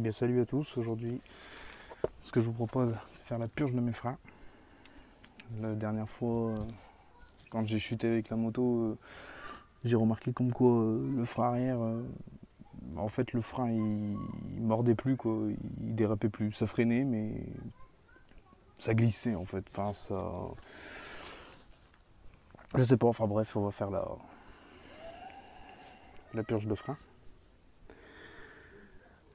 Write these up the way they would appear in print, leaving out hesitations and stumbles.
bien salut à tous, aujourd'hui ce que je vous propose c'est faire la purge de mes freins. La dernière fois quand j'ai chuté avec la moto, j'ai remarqué comme quoi le frein arrière, en fait le frein il mordait plus quoi, il dérapait plus, ça freinait mais ça glissait en fait, enfin ça... Je sais pas, enfin bref on va faire la purge de frein.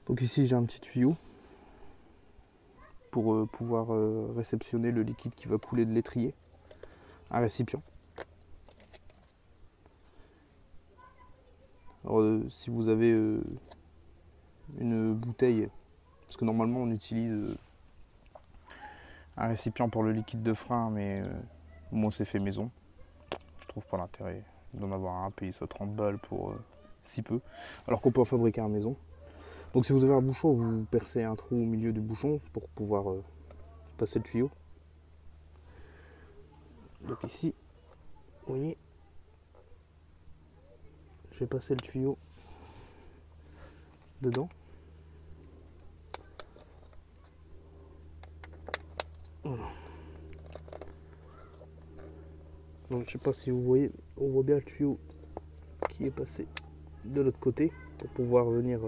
Donc ici j'ai un petit tuyau pour pouvoir réceptionner le liquide qui va couler de l'étrier, un récipient. Alors, si vous avez une bouteille, parce que normalement on utilise un récipient pour le liquide de frein, mais moi c'est fait maison. Je trouve pas l'intérêt d'en avoir un, payer ça 30 balles pour si peu, alors qu'on peut en fabriquer à la maison. Donc si vous avez un bouchon, vous percez un trou au milieu du bouchon pour pouvoir passer le tuyau. Donc ici, vous voyez, je vais passer le tuyau dedans. Voilà. Donc je sais pas si vous voyez, on voit bien le tuyau qui est passé de l'autre côté pour pouvoir venir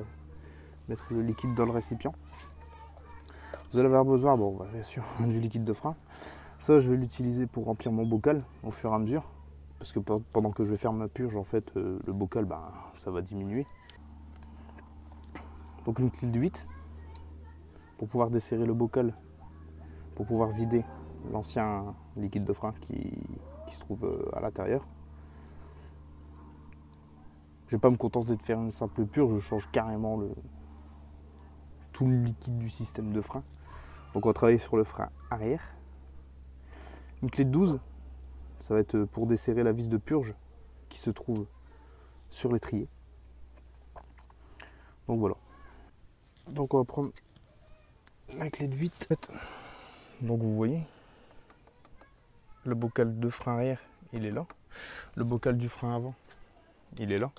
mettre le liquide dans le récipient. Vous allez avoir besoin, bon, bah, bien sûr, du liquide de frein. Ça, je vais l'utiliser pour remplir mon bocal au fur et à mesure, parce que pendant que je vais faire ma purge, en fait, le bocal, bah, ça va diminuer. Donc une clé de 8 pour pouvoir desserrer le bocal, pour pouvoir vider l'ancien liquide de frein qui se trouve à l'intérieur. Je ne vais pas me contenter de faire une simple purge, je change carrément tout le liquide du système de frein. Donc on va travailler sur le frein arrière. Une clé de 12, ça va être pour desserrer la vis de purge qui se trouve sur l'étrier. Donc voilà. Donc on va prendre la clé de 8. Donc vous voyez, le bocal de frein arrière, il est là. Le bocal du frein avant, il est là.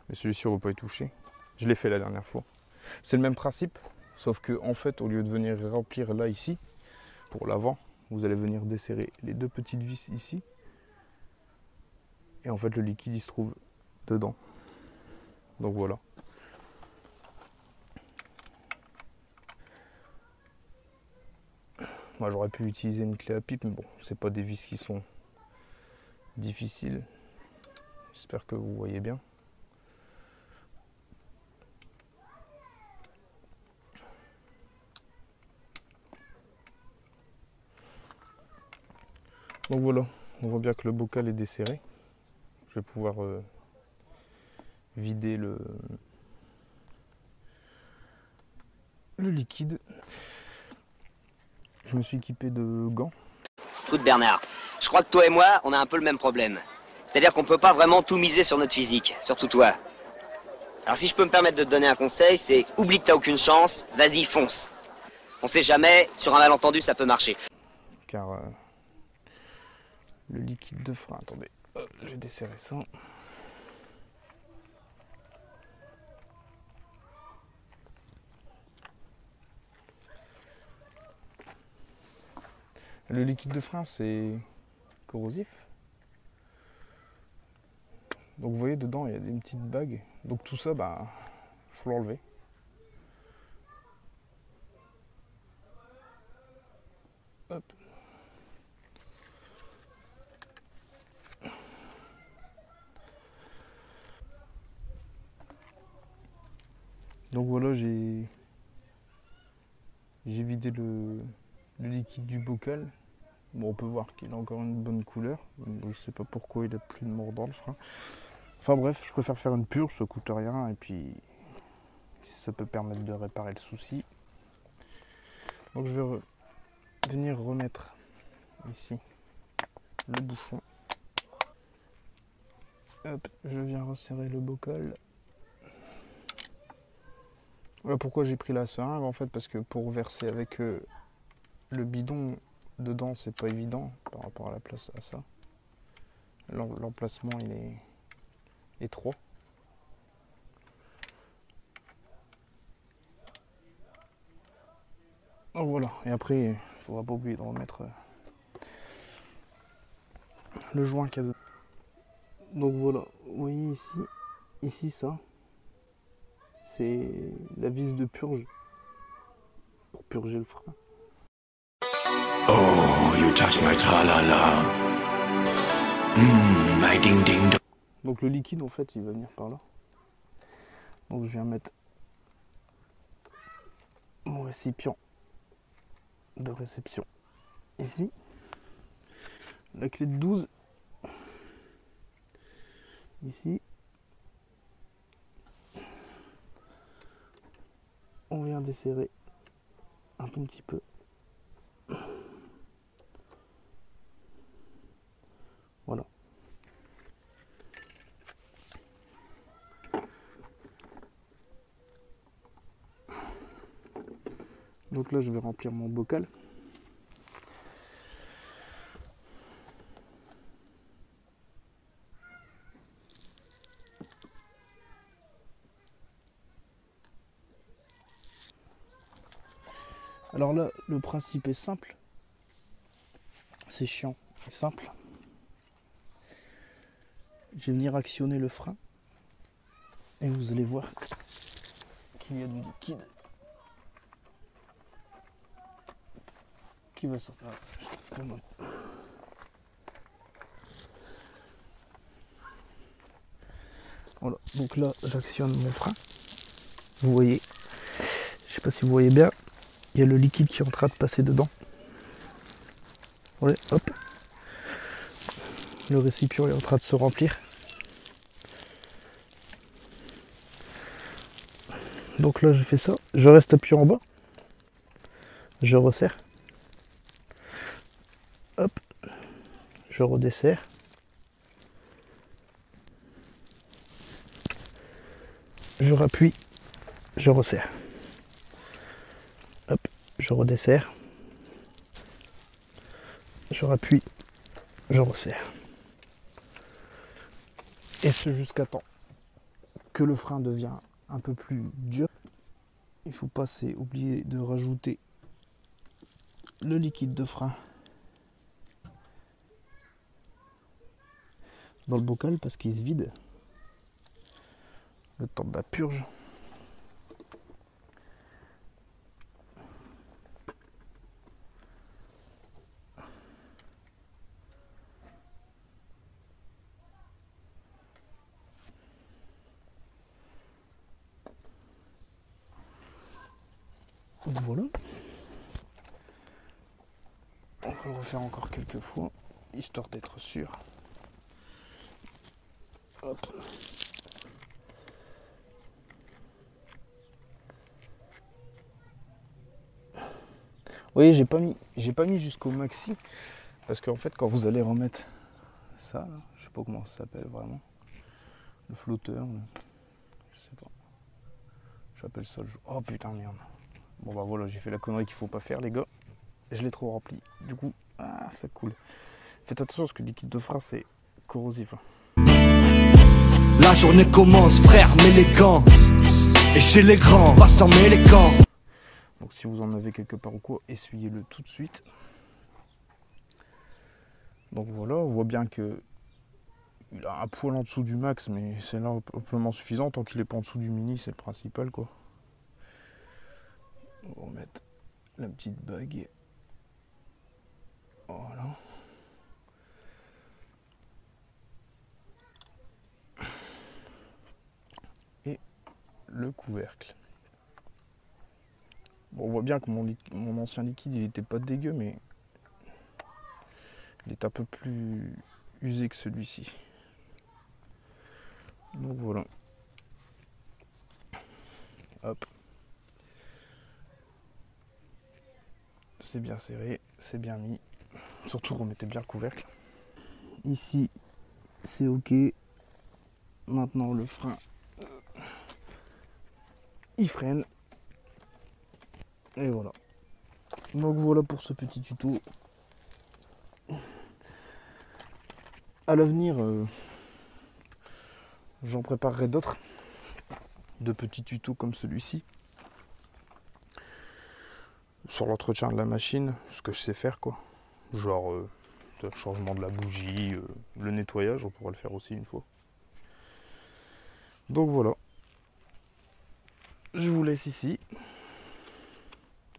Mais celui-ci, on ne va pas y toucher. Je l'ai fait la dernière fois. C'est le même principe, sauf que en fait, au lieu de venir remplir là, ici, pour l'avant, vous allez venir desserrer les deux petites vis ici. Et en fait, le liquide, il se trouve dedans. Donc voilà. Moi, j'aurais pu utiliser une clé à pipe, mais bon, c'est pas des vis qui sont difficiles. J'espère que vous voyez bien. Donc voilà, on voit bien que le bocal est desserré. Je vais pouvoir vider le liquide. Je me suis équipé de gants. Écoute Bernard, je crois que toi et moi, on a un peu le même problème. C'est-à-dire qu'on peut pas vraiment tout miser sur notre physique, surtout toi. Alors si je peux me permettre de te donner un conseil, c'est oublie que t'as aucune chance, vas-y fonce. On sait jamais, sur un malentendu ça peut marcher. Car le liquide de frein, attendez, je vais desserrer ça. Le liquide de frein, c'est corrosif. Donc vous voyez, dedans, il y a une petite bague. Donc tout ça, bah, faut l'enlever. Hop. Donc voilà, j'ai vidé le liquide du bocal. Bon, on peut voir qu'il a encore une bonne couleur. Je sais pas pourquoi il a plus de mordant le frein. Enfin bref, je préfère faire une purge, ça coûte rien. Et puis, si ça peut permettre de réparer le souci. Donc je vais venir remettre ici le bouchon. Hop, je viens resserrer le bocal. Voilà pourquoi j'ai pris la seringue en fait, parce que pour verser avec le bidon dedans, c'est pas évident par rapport à la place à ça. L'emplacement il est étroit. Oh, voilà, et après, il ne faudra pas oublier de remettre le joint qu'il y a dedans. Donc voilà, vous voyez ici ça, c'est la vis de purge pour purger le frein. Oh, you touch my tra-la-la. My ding-ding-dong. Donc le liquide en fait il va venir par là. Donc je viens mettre mon récipient de réception ici. La clé de 12 ici. On vient desserrer un tout petit peu. Voilà. Donc là je vais remplir mon bocal. Alors là, le principe est simple. C'est chiant et simple. Je vais venir actionner le frein. Et vous allez voir qu'il y a du liquide qui va sortir. Je trouve pas mal. Voilà, donc là j'actionne mon frein. Vous voyez, je sais pas si vous voyez bien, il y a le liquide qui est en train de passer dedans. Voilà, hop. Le récipient est en train de se remplir. Donc là je fais ça, je reste appuyé en bas. Je resserre. Hop. Je redesserre. Je rappuie. Je resserre. Hop. Je redesserre. Je rappuie. Je resserre. Et ce jusqu'à temps que le frein devient un peu plus dur. Il ne faut pas oublier de rajouter le liquide de frein dans le bocal parce qu'il se vide le temps de la purge. Voilà. On va le refaire encore quelques fois, histoire d'être sûr. Hop. Vous voyez, j'ai pas mis jusqu'au maxi, parce qu'en fait, quand vous allez remettre ça, là, je sais pas comment ça s'appelle vraiment, le flotteur, je sais pas. J'appelle ça le... Oh putain, merde. Bon bah voilà, j'ai fait la connerie qu'il faut pas faire, les gars. Je l'ai trop rempli. Du coup, ça coule. Faites attention parce que le liquide de frein c'est corrosif. La journée commence, frère, mets les gants. Et chez les grands, va s'en mêler les camps. Donc si vous en avez quelque part ou quoi, essuyez-le tout de suite. Donc voilà, on voit bien que il a un poil en dessous du max, mais c'est là amplement suffisant. Tant qu'il est pas en dessous du mini, c'est le principal quoi. On va remettre la petite bague. Voilà. Et le couvercle. Bon, on voit bien que mon ancien liquide, il était pas dégueu, mais il est un peu plus usé que celui-ci. Donc voilà. Hop. C'est bien serré, c'est bien mis. Surtout remettez bien le couvercle. Ici, c'est ok. Maintenant le frein, il freine. Et voilà. Donc voilà pour ce petit tuto. À l'avenir, j'en préparerai d'autres. De petits tutos comme celui-ci. sur l'entretien de la machine, ce que je sais faire quoi. Genre le changement de la bougie, le nettoyage, on pourra le faire aussi une fois. Donc voilà. Je vous laisse ici.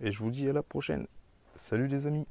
Et je vous dis à la prochaine. Salut les amis.